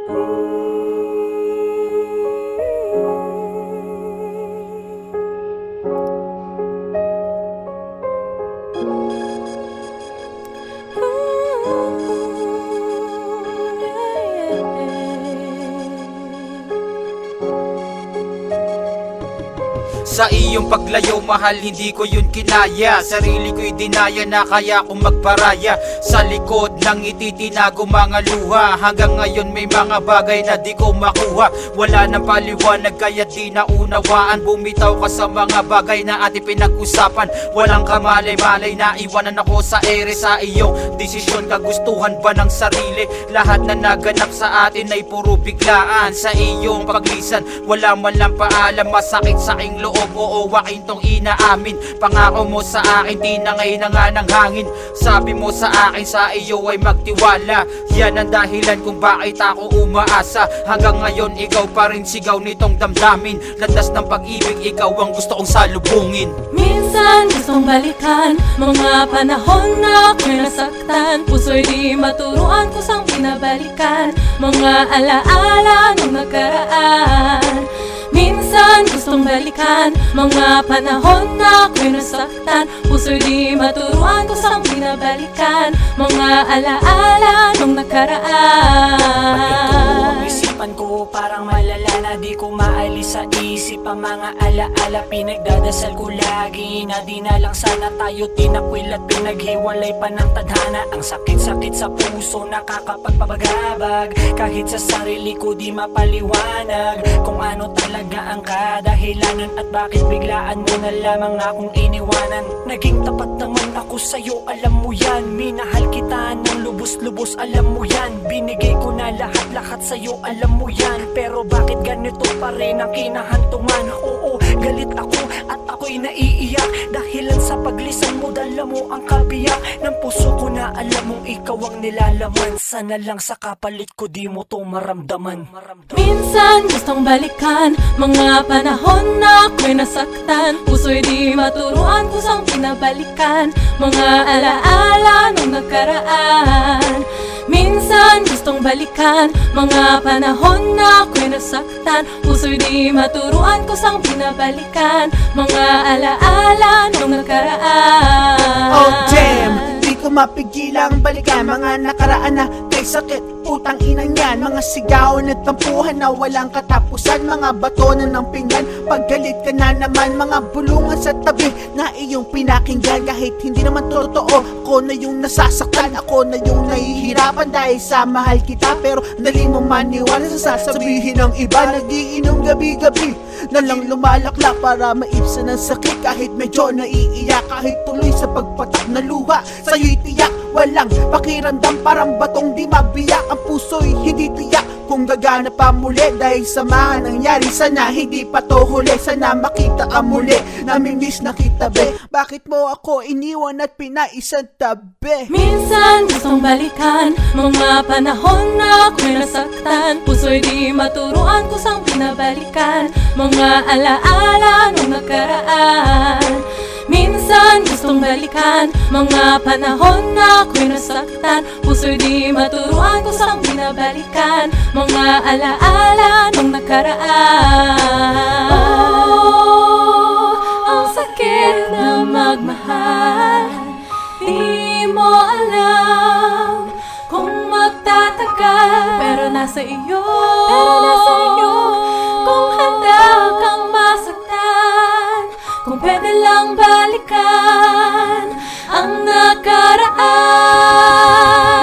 Sa iyong paglayo mahal hindi ko yun kinaya. Sarili ko'y dinaya na kaya kong magparaya. Sa likod ng ititinago mga luha. Hanggang ngayon may mga bagay na di ko makuha. Wala nang paliwanag kaya di naunawaan. Bumitaw ka sa mga bagay na ating pinag-usapan. Walang kamalay-malay na iwanan ako sa ere. Sa iyong desisyon kagustuhan ba ng sarili? Lahat na naganap sa atin ay puro biglaan. Sa iyong paglisan wala man lang paalam. Masakit sa aking loob, oo wakin tong inaamin. Pangako mo sa akin tinangay na nga ng hangin. Sabi mo sa akin sa iyo ay magtiwala. Yan ang dahilan kung bakit ako umaasa. Hanggang ngayon ikaw pa rin sigaw nitong damdamin. Landas ng pag-ibig ikaw ang gusto kong salubungin. Minsan gustong balikan mga panahon na ako'y nasaktan. Puso'y di maturuan kusang binabalikan mga alaala nung nakaraan. Minsan gustong balikan mga panahon na ako'y nasaktan. Puso'y di maturuan kusang binabalikan mga alaala nung nakaraan. Isipan ko parang malala na di ko maalis sa isip ang mga alaala. Pinagdadasal ko lagi na di na lang sana tayo tinakwil at pinaghiwalay pa ng tadhana. Ang sakit-sakit sa puso nakakapagpabagabag. Kahit sa sarili ko di mapaliwanag kung ano talaga ang kadahilanan at bakit biglaan mo na lamang akong iniwanan. Naging tapat naman ako sa'yo, alam mo yan. Minahal kita ng lubos-lubos, alam mo yan. Binigay ko na lahat-lahat sa'yo, alam mo yan. Pero bakit ganito pa rin ang kinahantungan? Oo, galit ako at ako'y naiiyak. Dahilan sa paglisan mo, dala mo ang kabiyak ng puso ko na alam mong ikaw ang nilalaman. Sana lang sa kapalit ko di mo to maramdaman. Minsan gustong balikan mga panahon na ako'y nasaktan. Puso'y di maturuan kusang pinabalikan mga alaala nung nakaraan. Minsan gustong balikan mga panahon na ako'y nasaktan. Puso'y di maturuan kusang pinabalikan mga alaala nung nakaraan. Oh damn, di ko mapigilang balikan mga nakaraan na kay sakit. Putang inang yan, mga sigaw at tampuhan na walang katapusan. Mga bato na ng pinggan, paggalit ka na naman. Mga bulungan sa tabi na iyong pinakinggan. Kahit hindi naman totoo, ako na yung nasasaktan. Ako na yung nahihirapan dahil sa mahal kita. Pero dali mo maniwala sa sasabihin ng iba. Nagiinom gabi-gabi na lang lumalaklak para maibsan ang sakit. Kahit medyo naiiyak, kahit tuloy sa pagpatak na luha. Sa'yo'y tiyak, walang pakiramdam, parang batong di mabiyak. Ang puso'y hindi tiyak kung gagana pa muli. Dahil sa mga nangyari, sana hindi pa to huli. Sana makita ka muli, namimiss na kita be. Bakit mo ako iniwan at pinaisan tabi? Minsan gustong balikan mga panahon na ako'y nasaktan. Puso'y di maturuan kusang pinabalikan mga alaala nung nakaraan. Minsan gustong balikan mga panahon na ako'y nasaktan. Puso'y di maturuan kusang binabalikan mga alaala nung nakaraan. Oh, ang sakit na magmahal. Di mo alam kung magtatagal, pero nasa iyo. Kung handa kang masaktan, kung pwede lang balikan ang nakaraan.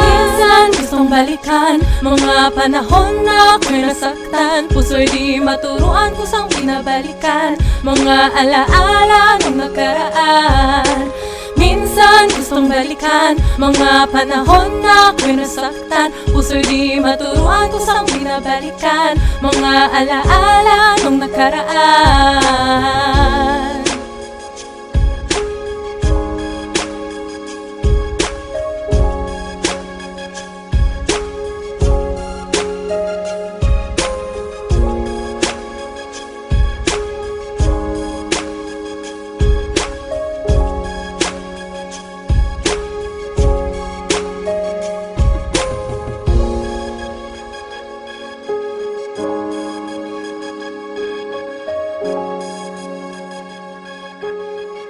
Minsan gustong balikan mga panahon na ako'y nasaktan. Puso'y di maturuan kusang binabalikan mga alaala nung nakaraan. Minsan gustong balikan mga panahon na ako'y nasaktan. Puso'y di maturuan kusang binabalikan mga alaala nung nakaraan.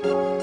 Thank